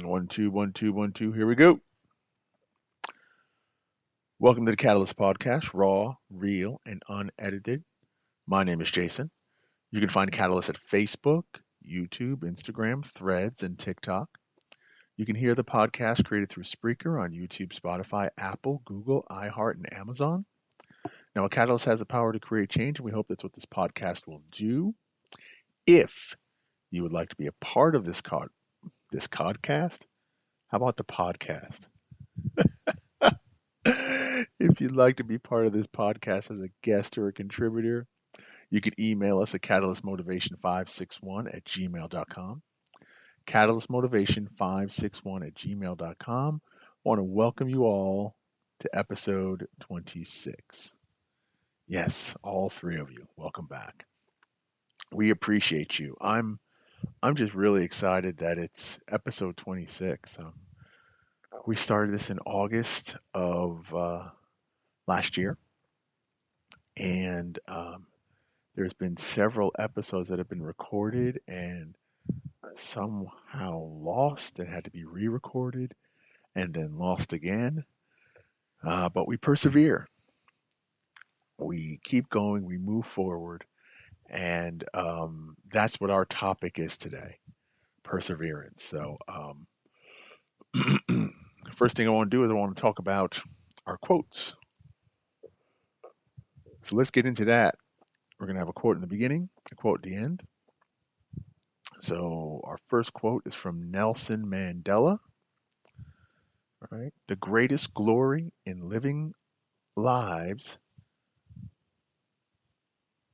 One, two, one, two, one, two. Here we go. Welcome to the Catalyst Podcast, raw, real, and unedited. My name is Jason. You can find Catalyst at Facebook, YouTube, Instagram, Threads, and TikTok. You can hear the podcast created through Spreaker on YouTube, Spotify, Apple, Google, iHeart, and Amazon. Now, a Catalyst has the power to create change, and we hope that's what this podcast will do. If you would like to be a part of this podcast, how about the podcast? If you'd like to be part of this podcast as a guest or a contributor, you can email us at catalystmotivation561 at gmail.com. Catalystmotivation561 at gmail.com. I want to welcome you all to episode 26. Yes, all three of you, welcome back. We appreciate you. I'm just really excited that it's episode 26. We started this in August of last year, and there's been several episodes that have been recorded and somehow lost and had to be re-recorded and then lost again. But we persevere. We keep going. We move forward, and that's what our topic is today: perseverance. So, first thing I want to do is I want to talk about our quotes. So let's get into that. We're going to have a quote in the beginning, a quote at the end. So our first quote is from Nelson Mandela. All right. The greatest glory in living lives.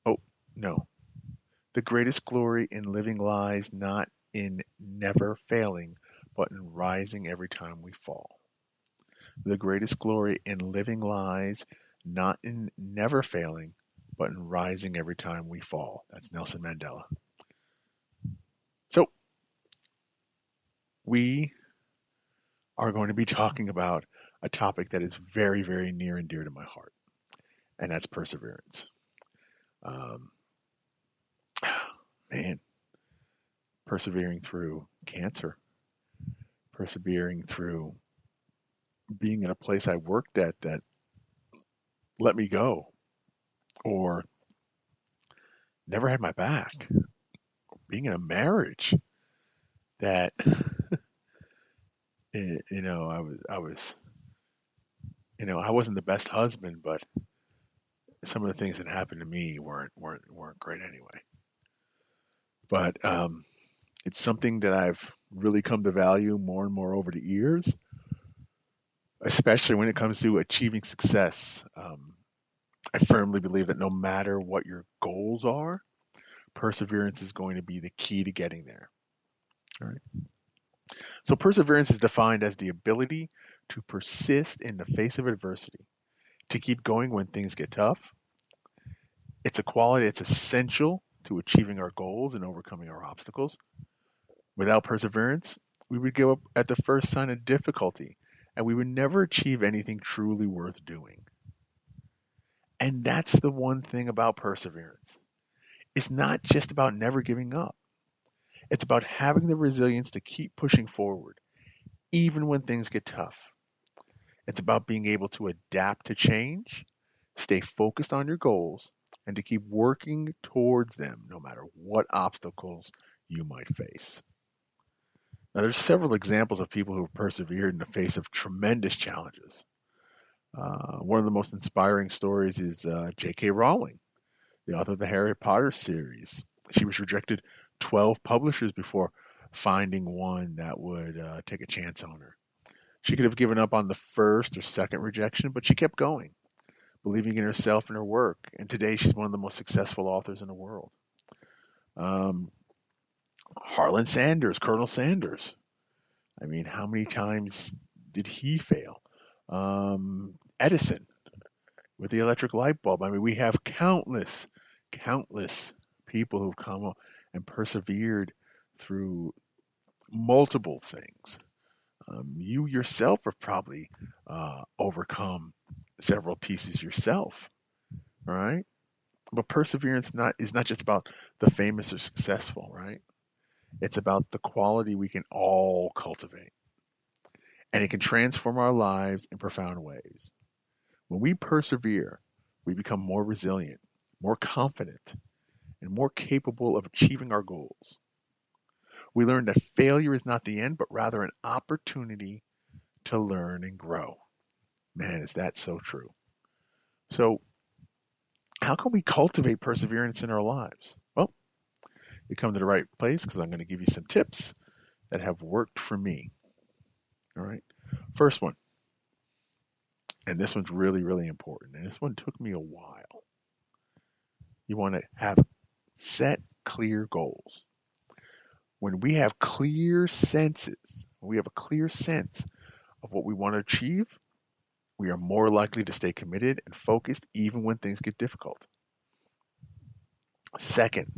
Oh, no. The greatest glory in living lies not in never failing, but in rising every time we fall. The greatest glory in living lies not in never failing, but in rising every time we fall. That's Nelson Mandela. So, we are going to be talking about a topic that is very, very near and dear to my heart, and that's perseverance. Um, man, persevering through cancer, persevering through being in a place I worked at that let me go, or never had my back, being in a marriage that I was I wasn't the best husband, but some of the things that happened to me weren't great anyway. But it's something that I've really come to value more and more over the years, especially when it comes to achieving success. I firmly believe that no matter what your goals are, perseverance is going to be the key to getting there. All right. So perseverance is defined as the ability to persist in the face of adversity, to keep going when things get tough. It's a quality that's essential to achieving our goals and overcoming our obstacles. Without perseverance, we would give up at the first sign of difficulty, and we would never achieve anything truly worth doing. And that's the one thing about perseverance. It's not just about never giving up. It's about having the resilience to keep pushing forward, even when things get tough. It's about being able to adapt to change, stay focused on your goals, and to keep working towards them no matter what obstacles you might face. Now, there's several examples of people who have persevered in the face of tremendous challenges. One of the most inspiring stories is J.K. Rowling, the author of the Harry Potter series. She was rejected 12 publishers before finding one that would take a chance on her. She could have given up on the first or second rejection, but she kept going, believing in herself and her work. And today she's one of the most successful authors in the world. Um, Harlan Sanders, Colonel Sanders. I mean, how many times did he fail? Edison with the electric light bulb. I mean, we have countless people who've come up and persevered through multiple things. You yourself have probably overcome several pieces yourself, right? But perseverance is not just about the famous or successful, right? It's about the quality we can all cultivate, and it can transform our lives in profound ways. When we persevere, we become more resilient, more confident, and more capable of achieving our goals. We learn that failure is not the end, but rather an opportunity to learn and grow. Man, is that so true? So, how can we cultivate perseverance in our lives? Well, you come to the right place because I'm going to give you some tips that have worked for me. All right. First one, and this one's really, really important, and this one took me a while. You want to have set clear goals. When we have clear senses, when we have a clear sense of what we want to achieve, we are more likely to stay committed and focused even when things get difficult. Second,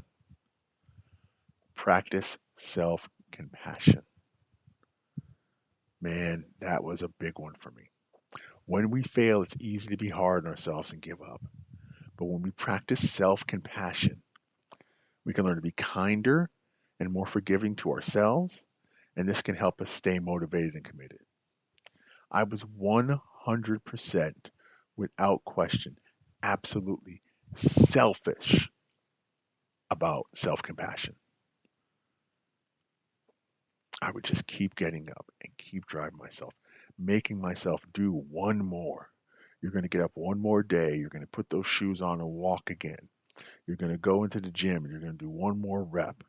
practice self compassion. Man, that was a big one for me. When we fail, it's easy to be hard on ourselves and give up. But when we practice self compassion, we can learn to be kinder and more forgiving to ourselves, and this can help us stay motivated and committed. I was 100% without question, absolutely selfish about self compassion. I would just keep getting up and keep driving myself, making myself do one more. You're going to get up one more day. You're going to put those shoes on and walk again. You're going to go into the gym and you're going to do one more rep,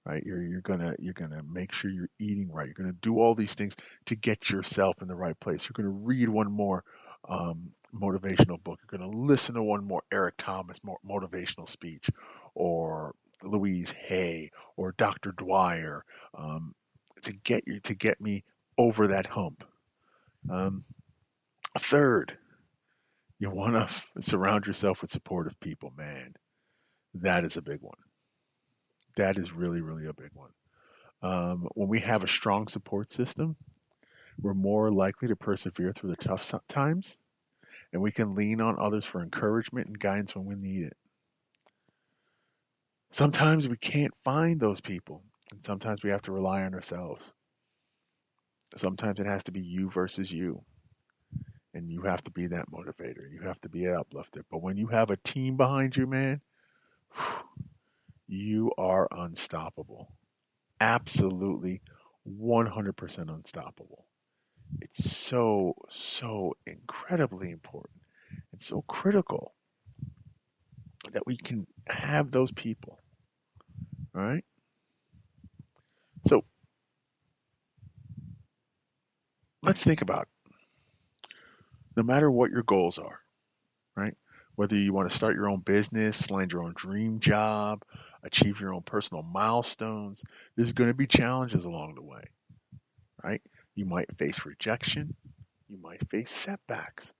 right? You're gonna make sure you're eating right. You're going to do all these things to get yourself in the right place. You're going to read one more motivational book. You're going to listen to one more Eric Thomas motivational speech, or Louise Hay, or Dr. Dwyer, um, to get me over that hump. Um, Third, you want to surround yourself with supportive people, man. That is a big one. That is really, really a big one. When we have a strong support system, we're more likely to persevere through the tough times, and we can lean on others for encouragement and guidance when we need it. Sometimes we can't find those people, and sometimes we have to rely on ourselves. Sometimes it has to be you versus you, and you have to be that motivator. You have to be an uplifter. But when you have a team behind you, man, you are unstoppable. Absolutely 100% unstoppable. It's so, so incredibly important and so critical that we can have those people. All right. So let's think about it. No matter what your goals are, right? Whether you want to start your own business, land your own dream job, achieve your own personal milestones, there's going to be challenges along the way, right? You might face rejection, you might face setbacks,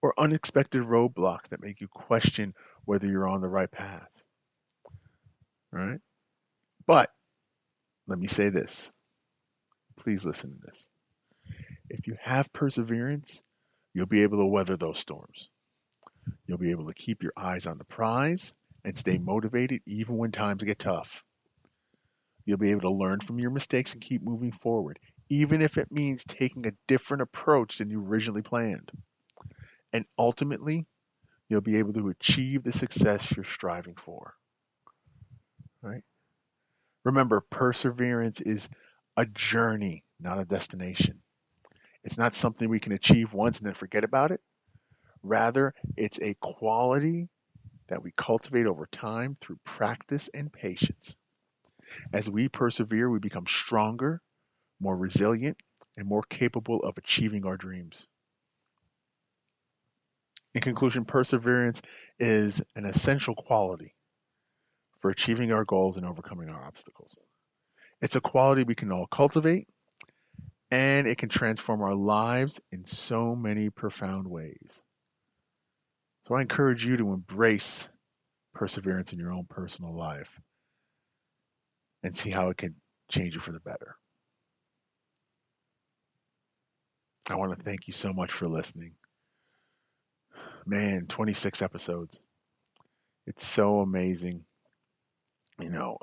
or unexpected roadblocks that make you question whether you're on the right path, right? But let me say this. Please listen to this. If you have perseverance, you'll be able to weather those storms. You'll be able to keep your eyes on the prize and stay motivated even when times get tough. You'll be able to learn from your mistakes and keep moving forward, even if it means taking a different approach than you originally planned. And ultimately, you'll be able to achieve the success you're striving for. Right? Remember, perseverance is a journey, not a destination. It's not something we can achieve once and then forget about it. Rather, it's a quality that we cultivate over time through practice and patience. As we persevere, we become stronger, more resilient, and more capable of achieving our dreams. In conclusion, perseverance is an essential quality for achieving our goals and overcoming our obstacles. It's a quality we can all cultivate, and it can transform our lives in so many profound ways. So I encourage you to embrace perseverance in your own personal life and see how it can change you for the better. I want to thank you so much for listening. Man, 26 episodes. It's so amazing. You know,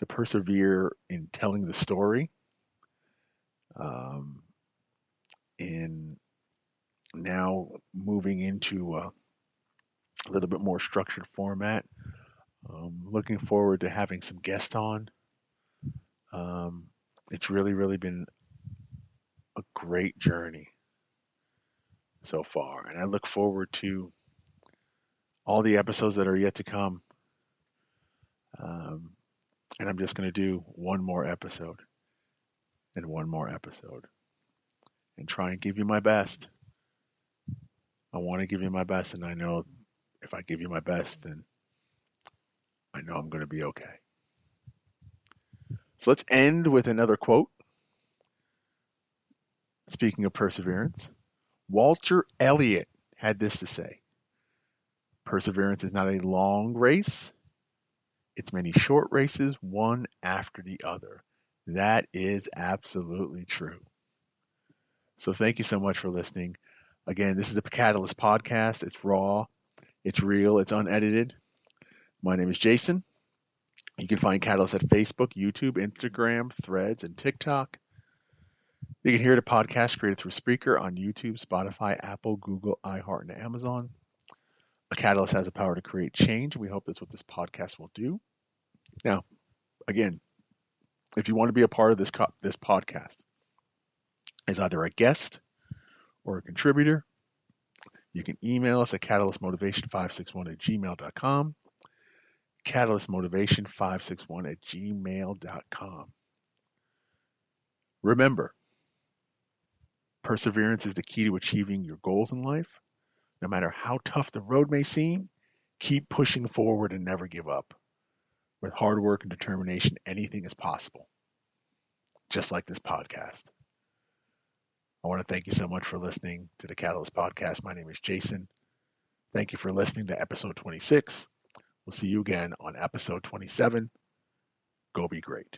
to persevere in telling the story, um, in now moving into a little bit more structured format. Looking forward to having some guests on. Um, it's really been a great journey so far, and I look forward to all the episodes that are yet to come. Um, and I'm just going to do one more episode and one more episode and try and give you my best. I want to give you my best, and I know if I give you my best, then I know I'm going to be okay. So let's end with another quote. Speaking of perseverance, Walter Elliott had this to say: perseverance is not a long race, it's many short races, one after the other. That is absolutely true. So thank you so much for listening. Again, this is the Catalyst Podcast. It's raw, it's real, it's unedited. My name is Jason. You can find Catalyst at Facebook, YouTube, Instagram, Threads, and TikTok. You can hear the podcast created through Spreaker on YouTube, Spotify, Apple, Google, iHeart, and Amazon. A Catalyst has the power to create change. We hope that's what this podcast will do. Now, again, if you want to be a part of this podcast as either a guest or a contributor, you can email us at catalystmotivation561@gmail.com. catalystmotivation561@gmail.com. Remember, perseverance is the key to achieving your goals in life. No matter how tough the road may seem, keep pushing forward and never give up. With hard work and determination, anything is possible, just like this podcast. I want to thank you so much for listening to the Catalyst Podcast. My name is Jason. Thank you for listening to episode 26. We'll see you again on episode 27. Go be great.